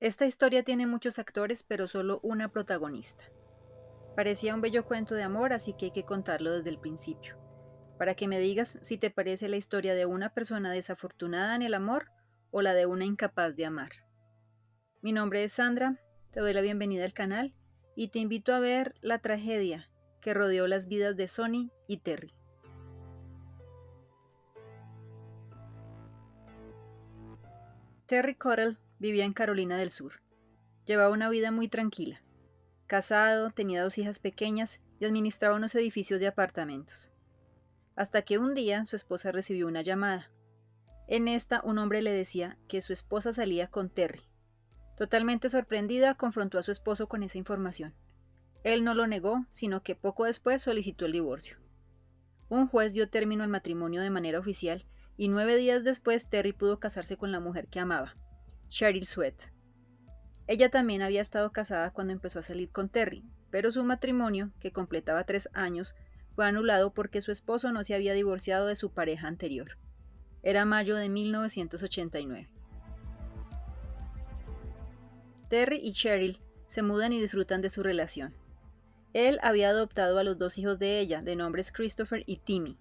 Esta historia tiene muchos actores, pero solo una protagonista. Parecía un bello cuento de amor, así que hay que contarlo desde el principio, para que me digas si te parece la historia de una persona desafortunada en el amor o la de una incapaz de amar. Mi nombre es Sandra, te doy la bienvenida al canal y te invito a ver la tragedia que rodeó las vidas de Sonny y Terry. Terry Cottle vivía en Carolina del Sur. Llevaba una vida muy tranquila. Casado, tenía dos hijas pequeñas y administraba unos edificios de apartamentos. Hasta que un día su esposa recibió una llamada. En esta, un hombre le decía que su esposa salía con Terry. Totalmente sorprendida, confrontó a su esposo con esa información. Él no lo negó, sino que poco después solicitó el divorcio. Un juez dio término al matrimonio de manera oficial y 9 días después Terry pudo casarse con la mujer que amaba, Cheryl Sweat. Ella también había estado casada cuando empezó a salir con Terry, pero su matrimonio, que completaba 3 años, fue anulado porque su esposo no se había divorciado de su pareja anterior. Era mayo de 1989. Terry y Cheryl se mudan y disfrutan de su relación. Él había adoptado a los dos hijos de ella, de nombres Christopher y Timmy.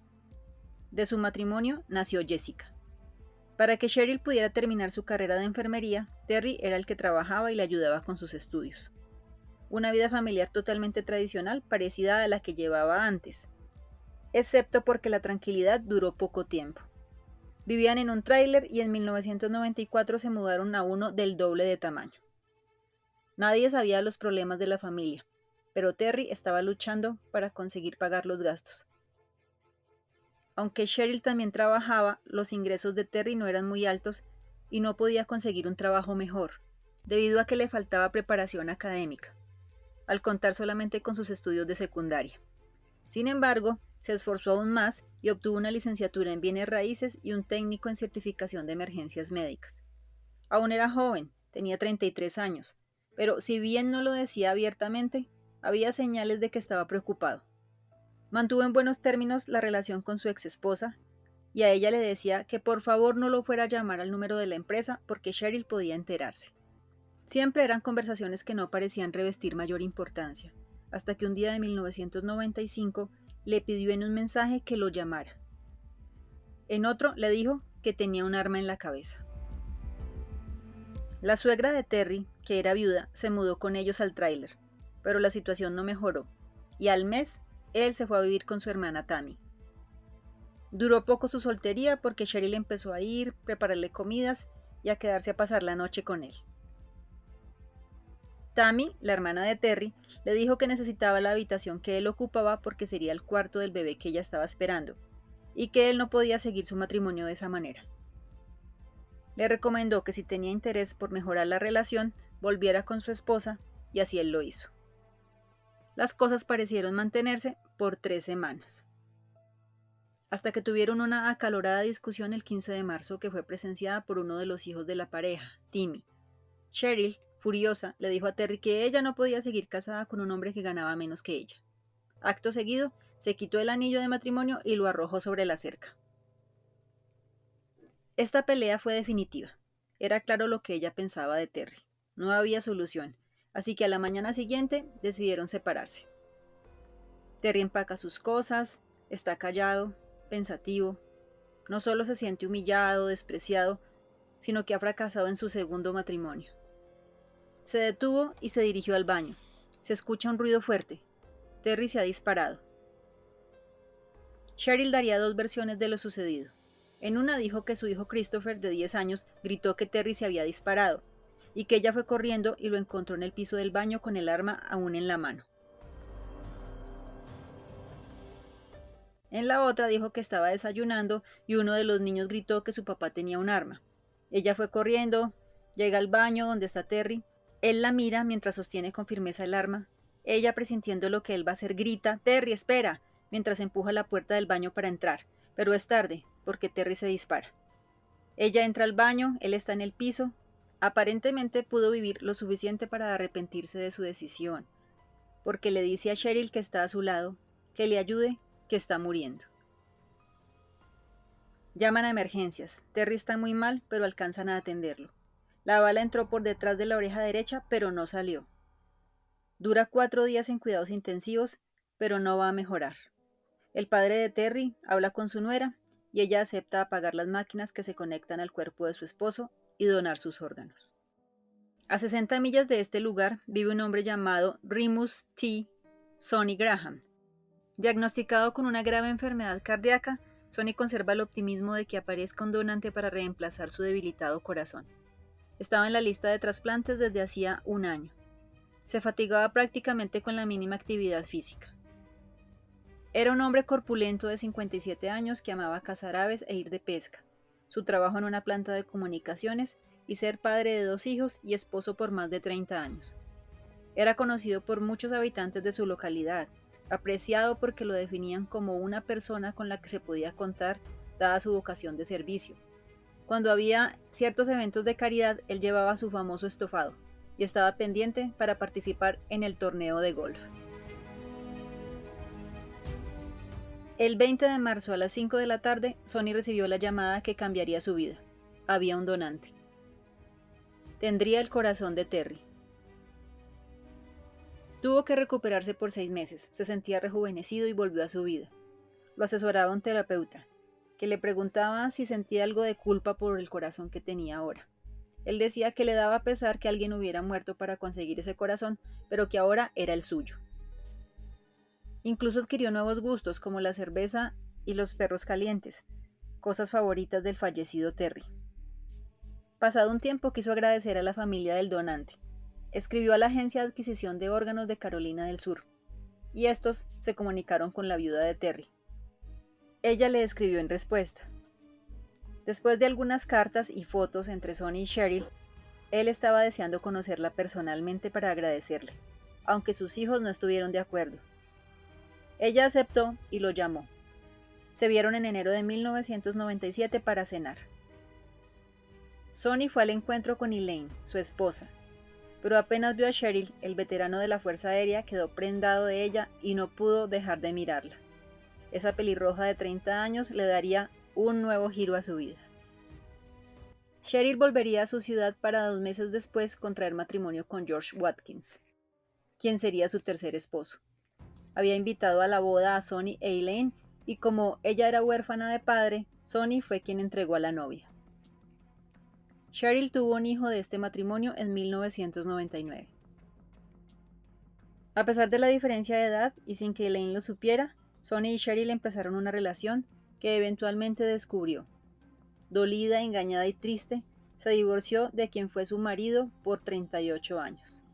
De su matrimonio nació Jessica. Para que Cheryl pudiera terminar su carrera de enfermería, Terry era el que trabajaba y le ayudaba con sus estudios. Una vida familiar totalmente tradicional, parecida a la que llevaba antes, excepto porque la tranquilidad duró poco tiempo. Vivían en un tráiler y en 1994 se mudaron a uno del doble de tamaño. Nadie sabía los problemas de la familia, pero Terry estaba luchando para conseguir pagar los gastos. Aunque Cheryl también trabajaba, los ingresos de Terry no eran muy altos y no podía conseguir un trabajo mejor, debido a que le faltaba preparación académica, al contar solamente con sus estudios de secundaria. Sin embargo, se esforzó aún más y obtuvo una licenciatura en bienes raíces y un técnico en certificación de emergencias médicas. Aún era joven, tenía 33 años, pero si bien no lo decía abiertamente, había señales de que estaba preocupado. Mantuvo en buenos términos la relación con su ex esposa y a ella le decía que por favor no lo fuera a llamar al número de la empresa porque Cheryl podía enterarse. Siempre eran conversaciones que no parecían revestir mayor importancia, hasta que un día de 1995 le pidió en un mensaje que lo llamara. En otro le dijo que tenía un arma en la cabeza. La suegra de Terry, que era viuda, se mudó con ellos al tráiler, pero la situación no mejoró, y al mes, él se fue a vivir con su hermana Tammy. Duró poco su soltería porque Cheryl empezó a ir, prepararle comidas y a quedarse a pasar la noche con él. Tammy, la hermana de Terry, le dijo que necesitaba la habitación que él ocupaba porque sería el cuarto del bebé que ella estaba esperando, y que él no podía seguir su matrimonio de esa manera. Le recomendó que si tenía interés por mejorar la relación, volviera con su esposa, y así él lo hizo. Las cosas parecieron mantenerse por 3 semanas, hasta que tuvieron una acalorada discusión el 15 de marzo que fue presenciada por uno de los hijos de la pareja, Timmy. Cheryl, furiosa, le dijo a Terry que ella no podía seguir casada con un hombre que ganaba menos que ella. Acto seguido, se quitó el anillo de matrimonio y lo arrojó sobre la cerca. Esta pelea fue definitiva. Era claro lo que ella pensaba de Terry. No había solución, así que a la mañana siguiente decidieron separarse. Terry empaca sus cosas, está callado, pensativo. No solo se siente humillado, despreciado, sino que ha fracasado en su segundo matrimonio. Se detuvo y se dirigió al baño. Se escucha un ruido fuerte. Terry se ha disparado. Cheryl daría dos versiones de lo sucedido. En una dijo que su hijo Christopher, de 10 años, gritó que Terry se había disparado, y que ella fue corriendo y lo encontró en el piso del baño con el arma aún en la mano. En la otra dijo que estaba desayunando y uno de los niños gritó que su papá tenía un arma. Ella fue corriendo, llega al baño donde está Terry. Él la mira mientras sostiene con firmeza el arma. Ella, presintiendo lo que él va a hacer, grita: «Terry, espera», mientras empuja la puerta del baño para entrar, pero es tarde, porque Terry se dispara. Ella entra al baño, él está en el piso. Aparentemente pudo vivir lo suficiente para arrepentirse de su decisión, porque le dice a Cheryl que está a su lado, que le ayude, que está muriendo. Llaman a emergencias. Terry está muy mal, pero alcanzan a atenderlo. La bala entró por detrás de la oreja derecha, pero no salió. Dura 4 días en cuidados intensivos, pero no va a mejorar. El padre de Terry habla con su nuera y ella acepta apagar las máquinas que se conectan al cuerpo de su esposo y donar sus órganos. A 60 millas de este lugar vive un hombre llamado Remus T. Sonny Graham. Diagnosticado con una grave enfermedad cardíaca, Sonny conserva el optimismo de que aparezca un donante para reemplazar su debilitado corazón. Estaba en la lista de trasplantes desde hacía un año. Se fatigaba prácticamente con la mínima actividad física. Era un hombre corpulento de 57 años que amaba cazar aves e ir de pesca. Su trabajo en una planta de comunicaciones y ser padre de 2 hijos y esposo por más de 30 años. Era conocido por muchos habitantes de su localidad, apreciado porque lo definían como una persona con la que se podía contar dada su vocación de servicio. Cuando había ciertos eventos de caridad, él llevaba su famoso estofado y estaba pendiente para participar en el torneo de golf. El 20 de marzo a las 5 de la tarde, Sonny recibió la llamada que cambiaría su vida. Había un donante. Tendría el corazón de Terry. Tuvo que recuperarse por 6 meses, se sentía rejuvenecido y volvió a su vida. Lo asesoraba un terapeuta, que le preguntaba si sentía algo de culpa por el corazón que tenía ahora. Él decía que le daba pesar que alguien hubiera muerto para conseguir ese corazón, pero que ahora era el suyo. Incluso adquirió nuevos gustos como la cerveza y los perros calientes, cosas favoritas del fallecido Terry. Pasado un tiempo quiso agradecer a la familia del donante. Escribió a la Agencia de Adquisición de Órganos de Carolina del Sur, y estos se comunicaron con la viuda de Terry. Ella le escribió en respuesta. Después de algunas cartas y fotos entre Sonny y Cheryl, él estaba deseando conocerla personalmente para agradecerle, aunque sus hijos no estuvieron de acuerdo. Ella aceptó y lo llamó. Se vieron en enero de 1997 para cenar. Sonny fue al encuentro con Elaine, su esposa, pero apenas vio a Cheryl, el veterano de la Fuerza Aérea quedó prendado de ella y no pudo dejar de mirarla. Esa pelirroja de 30 años le daría un nuevo giro a su vida. Cheryl volvería a su ciudad para 2 meses después contraer matrimonio con George Watkins, quien sería su tercer esposo. Había invitado a la boda a Sonny e Elaine y como ella era huérfana de padre, Sonny fue quien entregó a la novia. Cheryl tuvo un hijo de este matrimonio en 1999. A pesar de la diferencia de edad y sin que Elaine lo supiera, Sonny y Cheryl empezaron una relación que eventualmente descubrió. Dolida, engañada y triste, se divorció de quien fue su marido por 38 años.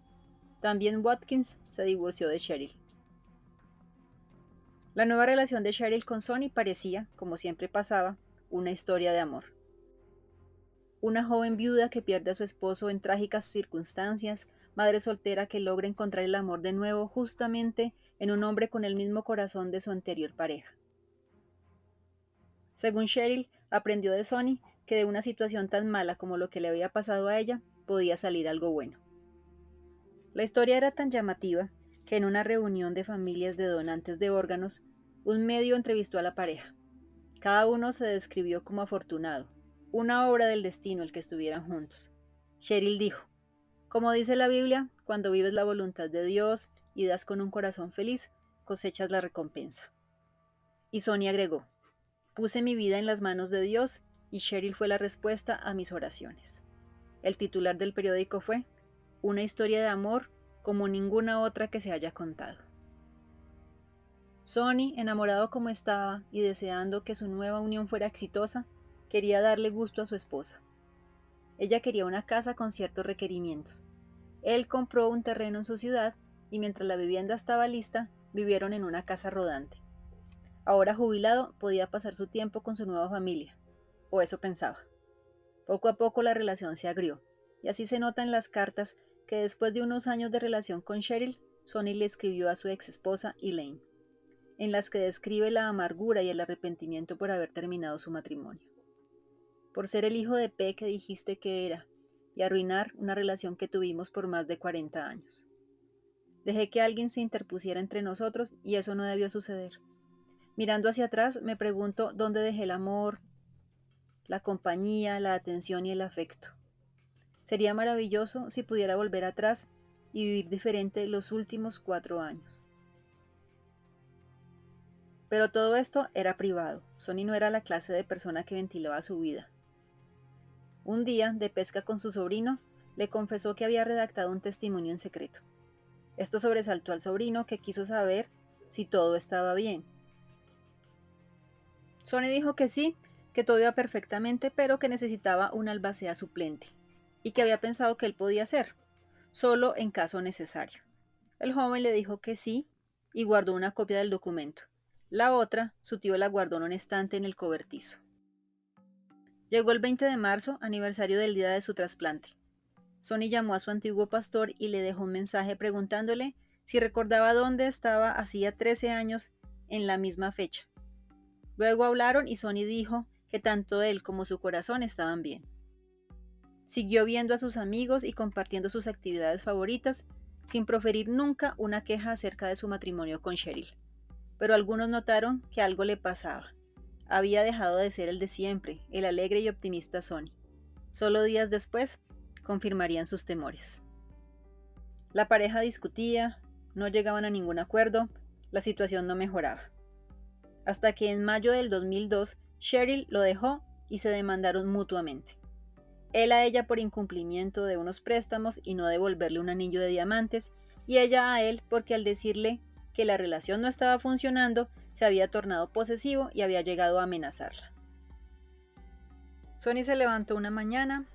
También Watkins se divorció de Cheryl. La nueva relación de Cheryl con Sonny parecía, como siempre pasaba, una historia de amor. Una joven viuda que pierde a su esposo en trágicas circunstancias, madre soltera que logra encontrar el amor de nuevo justamente en un hombre con el mismo corazón de su anterior pareja. Según Cheryl, aprendió de Sonny que de una situación tan mala como lo que le había pasado a ella, podía salir algo bueno. La historia era tan llamativa que en una reunión de familias de donantes de órganos, un medio entrevistó a la pareja. Cada uno se describió como afortunado, una obra del destino el que estuvieran juntos. Cheryl dijo, como dice la Biblia, cuando vives la voluntad de Dios y das con un corazón feliz, cosechas la recompensa. Y Sonny agregó, puse mi vida en las manos de Dios y Cheryl fue la respuesta a mis oraciones. El titular del periódico fue, una historia de amor como ninguna otra que se haya contado. Sonny, enamorado como estaba y deseando que su nueva unión fuera exitosa, quería darle gusto a su esposa. Ella quería una casa con ciertos requerimientos. Él compró un terreno en su ciudad y mientras la vivienda estaba lista, vivieron en una casa rodante. Ahora jubilado, podía pasar su tiempo con su nueva familia, o eso pensaba. Poco a poco la relación se agrió, y así se nota en las cartas que después de unos años de relación con Cheryl, Sonny le escribió a su ex esposa Elaine, en las que describe la amargura y el arrepentimiento por haber terminado su matrimonio. Por ser el hijo de P que dijiste que era, y arruinar una relación que tuvimos por más de 40 años. Dejé que alguien se interpusiera entre nosotros y eso no debió suceder. Mirando hacia atrás, me pregunto dónde dejé el amor, la compañía, la atención y el afecto. Sería maravilloso si pudiera volver atrás y vivir diferente los últimos 4 años. Pero todo esto era privado. Sonny no era la clase de persona que ventilaba su vida. Un día, de pesca con su sobrino, le confesó que había redactado un testimonio en secreto. Esto sobresaltó al sobrino, que quiso saber si todo estaba bien. Sonny dijo que sí, que todo iba perfectamente, pero que necesitaba un albacea suplente, y que había pensado que él podía hacer, solo en caso necesario. El joven le dijo que sí y guardó una copia del documento. La otra, su tío la guardó en un estante en el cobertizo. Llegó el 20 de marzo, aniversario del día de su trasplante. Sonny llamó a su antiguo pastor y le dejó un mensaje preguntándole si recordaba dónde estaba hacía 13 años en la misma fecha. Luego hablaron y Sonny dijo que tanto él como su corazón estaban bien. Siguió viendo a sus amigos y compartiendo sus actividades favoritas, sin proferir nunca una queja acerca de su matrimonio con Cheryl. Pero algunos notaron que algo le pasaba. Había dejado de ser el de siempre, el alegre y optimista Sonny. Solo días después, confirmarían sus temores. La pareja discutía, no llegaban a ningún acuerdo, la situación no mejoraba. Hasta que en mayo del 2002, Cheryl lo dejó y se demandaron mutuamente. Él a ella por incumplimiento de unos préstamos y no devolverle un anillo de diamantes, y ella a él porque al decirle que la relación no estaba funcionando, se había tornado posesivo y había llegado a amenazarla. Sonny se levantó una mañana,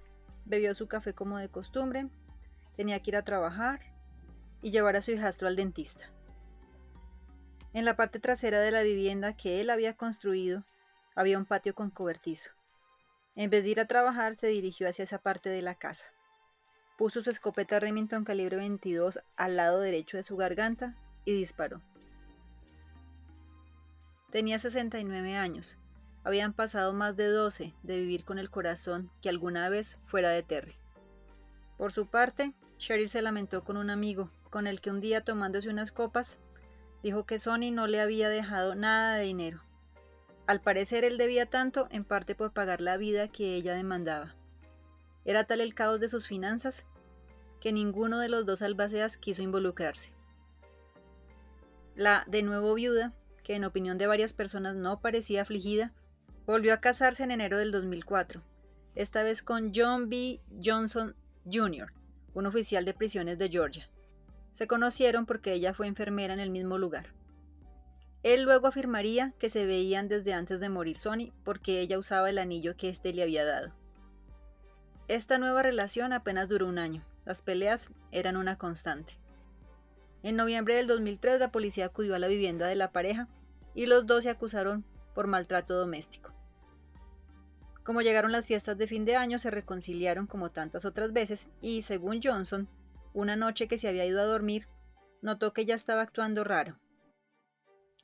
bebió su café como de costumbre, tenía que ir a trabajar y llevar a su hijastro al dentista. En la parte trasera de la vivienda que él había construido, había un patio con cobertizo. En vez de ir a trabajar, se dirigió hacia esa parte de la casa. Puso su escopeta Remington calibre 22 al lado derecho de su garganta y disparó. Tenía 69 años. Habían pasado más de 12 de vivir con el corazón que alguna vez fuera de Terry. Por su parte, Cheryl se lamentó con un amigo, con el que un día tomándose unas copas, dijo que Sonny no le había dejado nada de dinero. Al parecer él debía tanto en parte por pagar la vida que ella demandaba. Era tal el caos de sus finanzas que ninguno de los dos albaceas quiso involucrarse. La de nuevo viuda, que en opinión de varias personas no parecía afligida, volvió a casarse en enero del 2004, esta vez con John B. Johnson Jr., un oficial de prisiones de Georgia. Se conocieron porque ella fue enfermera en el mismo lugar. Él luego afirmaría que se veían desde antes de morir Sonny porque ella usaba el anillo que éste le había dado. Esta nueva relación apenas duró un año. Las peleas eran una constante. En noviembre del 2003 la policía acudió a la vivienda de la pareja y los dos se acusaron por maltrato doméstico. Como llegaron las fiestas de fin de año, se reconciliaron como tantas otras veces y, según Johnson, una noche que se había ido a dormir, notó que ella estaba actuando raro.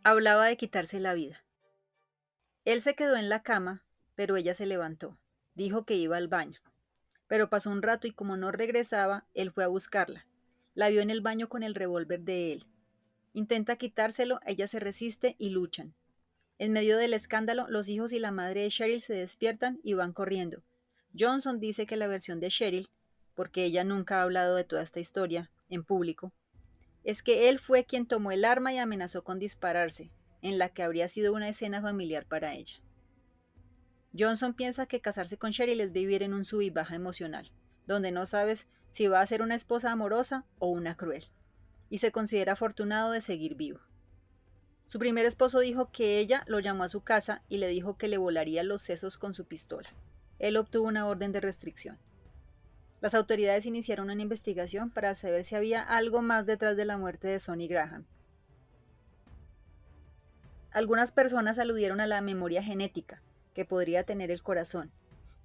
Hablaba de quitarse la vida. Él se quedó en la cama, pero ella se levantó. Dijo que iba al baño. Pero pasó un rato y como no regresaba, él fue a buscarla. La vio en el baño con el revólver de él. Intenta quitárselo, ella se resiste y luchan. En medio del escándalo, los hijos y la madre de Cheryl se despiertan y van corriendo. Johnson dice que la versión de Cheryl, porque ella nunca ha hablado de toda esta historia en público, es que él fue quien tomó el arma y amenazó con dispararse, en la que habría sido una escena familiar para ella. Johnson piensa que casarse con Cheryl es vivir en un sub y baja emocional, donde no sabes si va a ser una esposa amorosa o una cruel, y se considera afortunado de seguir vivo. Su primer esposo dijo que ella lo llamó a su casa y le dijo que le volaría los sesos con su pistola. Él obtuvo una orden de restricción. Las autoridades iniciaron una investigación para saber si había algo más detrás de la muerte de Sonny Graham. Algunas personas aludieron a la memoria genética que podría tener el corazón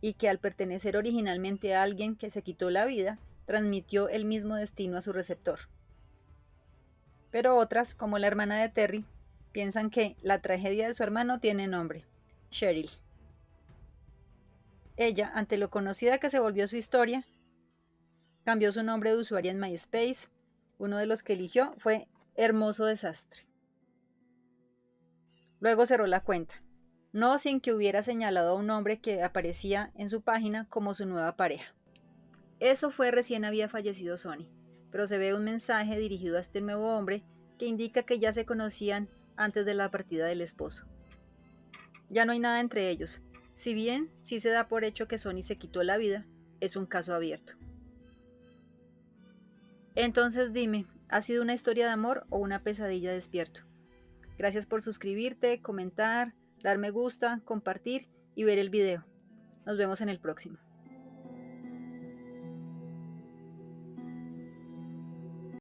y que al pertenecer originalmente a alguien que se quitó la vida, transmitió el mismo destino a su receptor. Pero otras, como la hermana de Terry, piensan que la tragedia de su hermano tiene nombre: Cheryl. Ella, ante lo conocida que se volvió su historia, cambió su nombre de usuaria en MySpace. Uno de los que eligió fue Hermoso Desastre. Luego cerró la cuenta, no sin que hubiera señalado a un hombre que aparecía en su página como su nueva pareja. Eso fue recién había fallecido Sonny, pero se ve un mensaje dirigido a este nuevo hombre que indica que ya se conocían antes de la partida del esposo. Ya no hay nada entre ellos. Si bien sí se da por hecho que Sonny se quitó la vida, es un caso abierto. Entonces dime, ¿ha sido una historia de amor o una pesadilla despierto? Gracias por suscribirte, comentar, dar me gusta, compartir y ver el video. Nos vemos en el próximo.